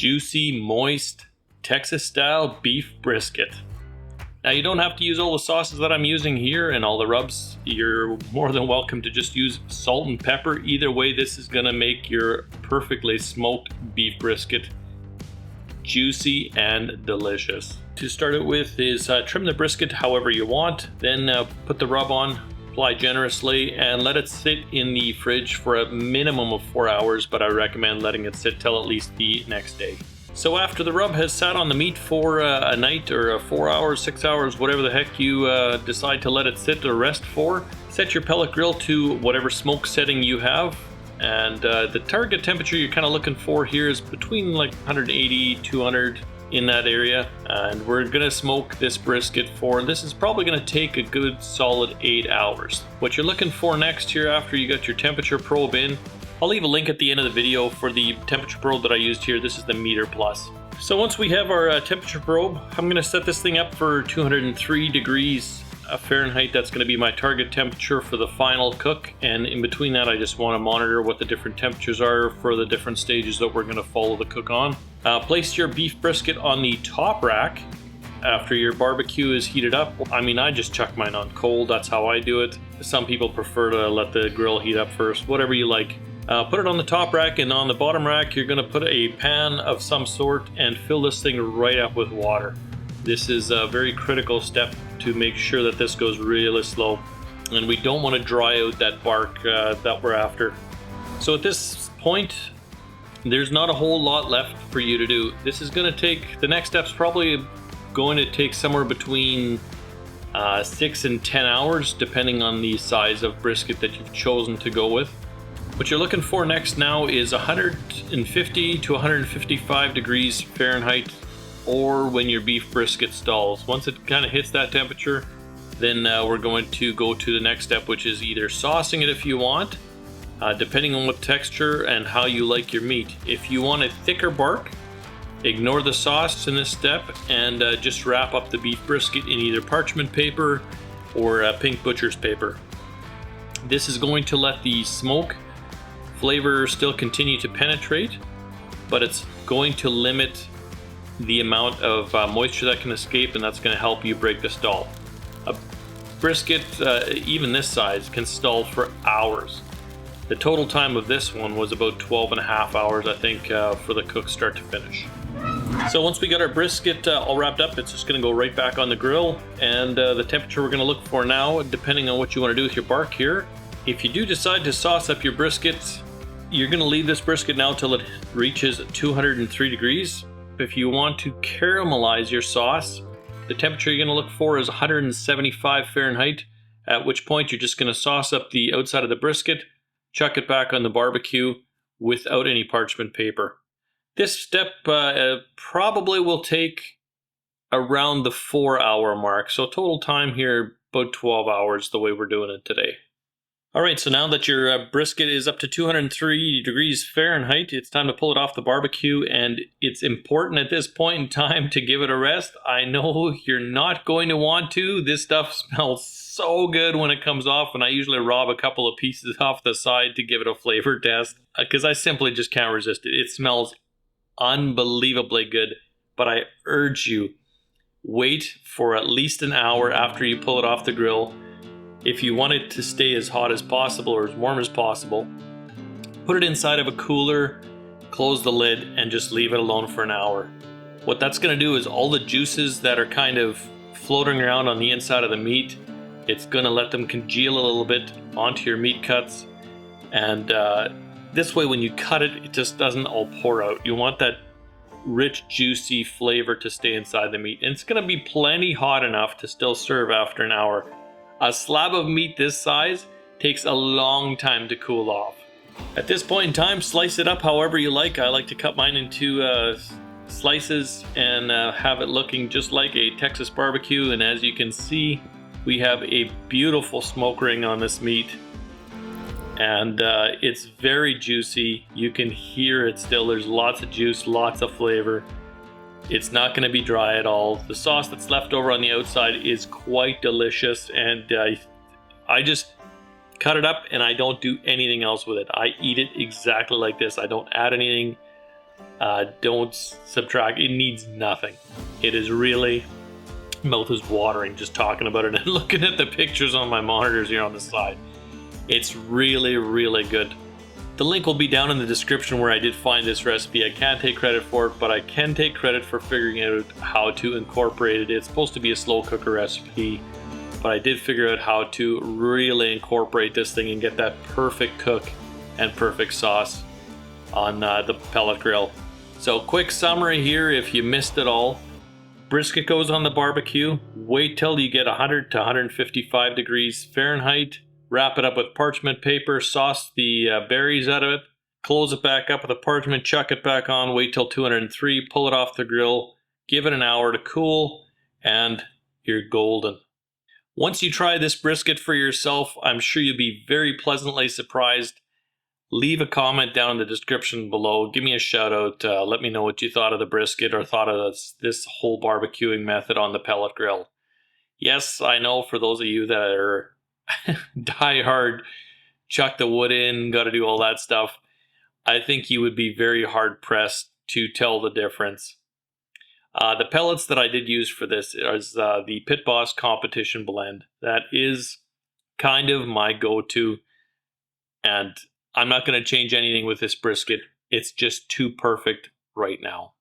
juicy, moist, Texas-style beef brisket. Now, you don't have to use all the sauces that I'm using here and all the rubs. You're more than welcome to just use salt and pepper. Either way, this is going to make your perfectly smoked beef brisket juicy and delicious. To start it with is trim the brisket however you want, then put the rub on, apply generously, and let it sit in the fridge for a minimum of 4 hours, but I recommend letting it sit till at least the next day. So after the rub has sat on the meat for a night or 4 hours, 6 hours, whatever the heck you decide to let it sit or rest for, set your pellet grill to whatever smoke setting you have. And the target temperature you're kind of looking for here is between like 180, 200 in that area. And we're going to smoke this brisket for, this is probably going to take a good solid 8 hours. What you're looking for next here after you got your temperature probe in, I'll leave a link at the end of the video for the temperature probe that I used here. This is the Meter Plus. So once we have our temperature probe, I'm going to set this thing up for 203 degrees Fahrenheit. That's going to be my target temperature for the final cook. And in between that, I just want to monitor what the different temperatures are for the different stages that we're going to follow the cook on. Place your beef brisket on the top rack after your barbecue is heated up. I mean, I just chuck mine on cold. That's how I do it. Some people prefer to let the grill heat up first, whatever you like. Put it on the top rack, and on the bottom rack you're going to put a pan of some sort and fill this thing right up with water. This is a very critical step to make sure that this goes really slow, and we don't want to dry out that bark that we're after. So at this point there's not a whole lot left for you to do. This is going to take, the next step's probably going to take somewhere between 6 and 10 hours depending on the size of brisket that you've chosen to go with. What you're looking for next now is 150 to 155 degrees Fahrenheit, or when your beef brisket stalls. Once it kind of hits that temperature, then we're going to go to the next step, which is either saucing it if you want, depending on what texture and how you like your meat. If you want a thicker bark, ignore the sauce in this step and just wrap up the beef brisket in either parchment paper or pink butcher's paper. This is going to let the smoke flavor still continue to penetrate, but it's going to limit the amount of moisture that can escape, and that's going to help you break the stall. A brisket, even this size, can stall for hours. The total time of this one was about 12.5 hours, I think, for the cook start to finish. So once we got our brisket all wrapped up, it's just going to go right back on the grill, and the temperature we're going to look for now, depending on what you want to do with your bark here. If you do decide to sauce up your brisket, you're going to leave this brisket now till it reaches 203 degrees. If you want to caramelize your sauce, the temperature you're going to look for is 175 Fahrenheit, at which point you're just going to sauce up the outside of the brisket, chuck it back on the barbecue without any parchment paper. This step probably will take around the 4-hour mark, so total time here about 12 hours the way we're doing it today. Alright, so now that your brisket is up to 203 degrees Fahrenheit, it's time to pull it off the barbecue, and it's important at this point in time to give it a rest. I know you're not going to want to. This stuff smells so good when it comes off, and I usually rob a couple of pieces off the side to give it a flavor test, because I simply just can't resist it. It smells unbelievably good, but I urge you, wait for at least an hour after you pull it off the grill. If you want it to stay as hot as possible or as warm as possible, put it inside of a cooler, close the lid, and just leave it alone for an hour. What that's going to do is all the juices that are kind of floating around on the inside of the meat, it's going to let them congeal a little bit onto your meat cuts, and this way when you cut it, it just doesn't all pour out. You want that rich, juicy flavor to stay inside the meat, and it's going to be plenty hot enough to still serve after an hour. A slab of meat this size takes a long time to cool off. At this point in time, slice it up however you like. I like to cut mine into slices and have it looking just like a Texas barbecue. And as you can see, we have a beautiful smoke ring on this meat. And it's very juicy. You can hear it still. There's lots of juice, lots of flavor. It's not going to be dry at all. The sauce that's left over on the outside is quite delicious, and I just cut it up and I don't do anything else with it. I eat it exactly like this. I don't add anything. Don't subtract. It needs nothing. It is really, mouth is watering just talking about it and looking at the pictures on my monitors here on the side. It's really, really good. The link will be down in the description where I did find this recipe. I can't take credit for it, but I can take credit for figuring out how to incorporate it. It's supposed to be a slow cooker recipe, but I did figure out how to really incorporate this thing and get that perfect cook and perfect sauce on the pellet grill. So quick summary here if you missed it all. Brisket goes on the barbecue. Wait till you get 100 to 155 degrees Fahrenheit. Wrap it up with parchment paper, sauce the berries out of it, close it back up with a parchment, chuck it back on, wait till 203, pull it off the grill, give it an hour to cool, and you're golden. Once you try this brisket for yourself, I'm sure you'll be very pleasantly surprised. Leave a comment down in the description below. Give me a shout out. Let me know what you thought of the brisket or thought of this whole barbecuing method on the pellet grill. Yes, I know for those of you that are die hard, chuck the wood in, got to do all that stuff, I think you would be very hard pressed to tell the difference. The pellets that I did use for this is the Pit Boss Competition Blend. That is kind of my go-to, and I'm not going to change anything with this brisket. It's just too perfect right now.